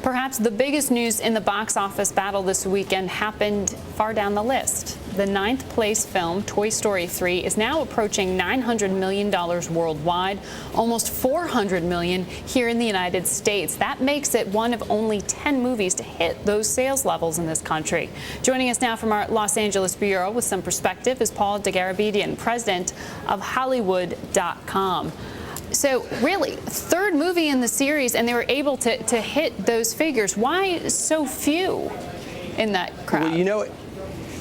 Perhaps the biggest news in the box office battle this weekend happened far down the list. The 9th place film, Toy Story 3, is now approaching $900 million worldwide, almost $400 million here in the United States. That makes it one of only 10 movies to hit those sales levels in this country. Joining us now from our Los Angeles bureau with some perspective is Paul Dergarabedian, president of Hollywood.com. So really, third movie in the series, and they were able to hit those figures. Why so few in that crowd? Well, you know,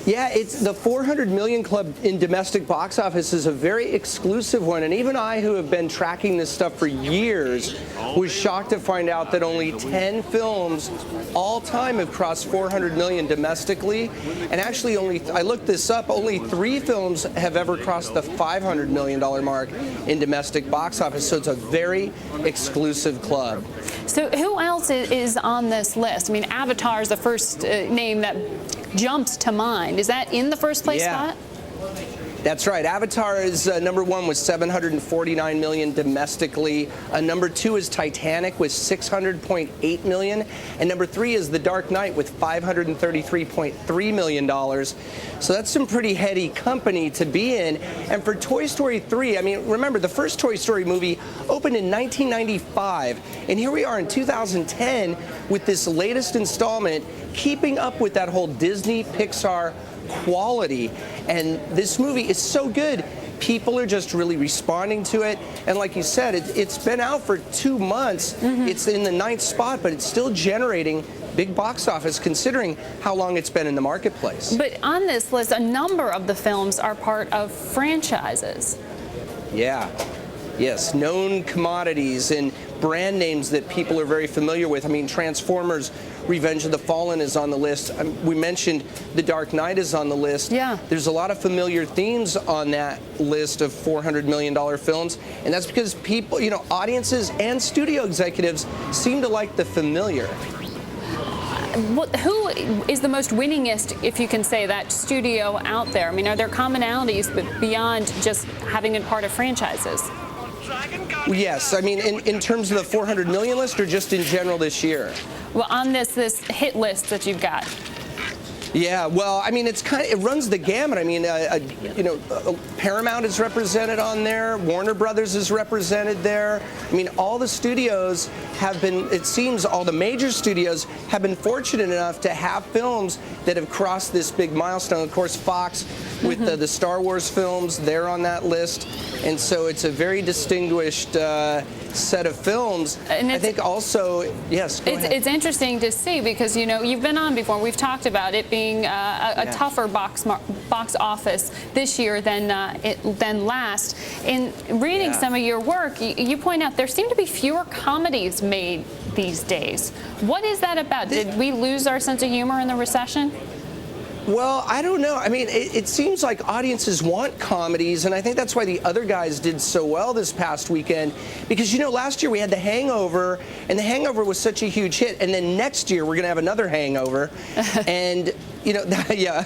yeah, it's the 400 million club in domestic box office is a very exclusive one. And even I, who have been tracking this stuff for years, was shocked to find out that only 10 films all time have crossed 400 million domestically. And actually I looked this up, only 3 films have ever crossed the $500 million mark in domestic box office. So it's a very exclusive club. So who else is on this list? I mean, Avatar is the first name that jumps to mind. Is that in the first place spot? That's right. Avatar is number 1 with $749 million domestically. Number 2 is Titanic with $600.8 million. And number 3 is The Dark Knight with $533.3 million. So that's some pretty heady company to be in. And for Toy Story 3, I mean, remember, the first Toy Story movie opened in 1995. And here we are in 2010 with this latest installment, keeping up with that whole Disney Pixar quality. And this movie is so good, people are just really responding to it. And like you said, it's been out for 2 months. It's in the 9th spot, but it's still generating big box office considering how long it's been in the marketplace. But on this list, a number of the films are part of franchises. Yeah. Yes, known commodities and brand names that people are very familiar with. I mean, Transformers Revenge of the Fallen is on the list. We mentioned The Dark Knight is on the list. Yeah. There's a lot of familiar themes on that list of $400 million films, and that's because people, you know, audiences and studio executives seem to like the familiar. Who is the most winningest, if you can say that, studio out there? I mean, are there commonalities beyond just having been part of franchises? Yes, I mean, in terms of the 400 million list or just in general this year? Well, on this hit list that you've got. Yeah, well, I mean, it runs the gamut. I mean, you know, Paramount is represented on there. Warner Brothers is represented there. I mean, all the studios have been, it seems all the major studios have been fortunate enough to have films that have crossed this big milestone. Of course, Fox with the Star Wars films, they're on that list. And so it's a very distinguished set of films. And I think also, yes, go ahead. It's interesting to see because, you know, you've been on before. We've talked about it being a tougher box office this year than last. In reading some of your work, you point out there seem to be fewer comedies made these days. What is that about? Did we lose our sense of humor in the recession? Well, I don't know. I mean, it seems like audiences want comedies, and I think that's why the other guys did so well this past weekend. Because, you know, last year we had The Hangover, and The Hangover was such a huge hit, and then next year we're going to have another Hangover. And, you know, yeah.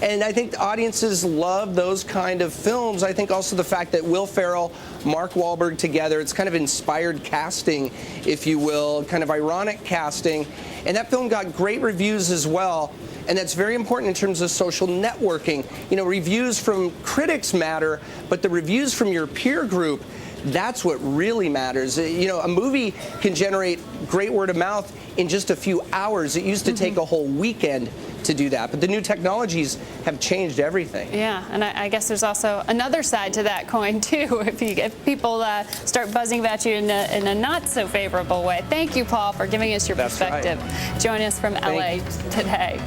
And I think the audiences love those kind of films. I think also the fact that Will Ferrell, Mark Wahlberg together, it's kind of inspired casting, if you will, kind of ironic casting. And that film got great reviews as well. And that's very important in terms of social networking. You know, reviews from critics matter, but the reviews from your peer group, that's what really matters. You know, a movie can generate great word of mouth in just a few hours. It used to take a whole weekend to do that, but the new technologies have changed everything. Yeah, and I guess there's also another side to that coin too. If people start buzzing about you in a not so favorable way. Thank you, Paul, for giving us your perspective. Right. Join us from LA today.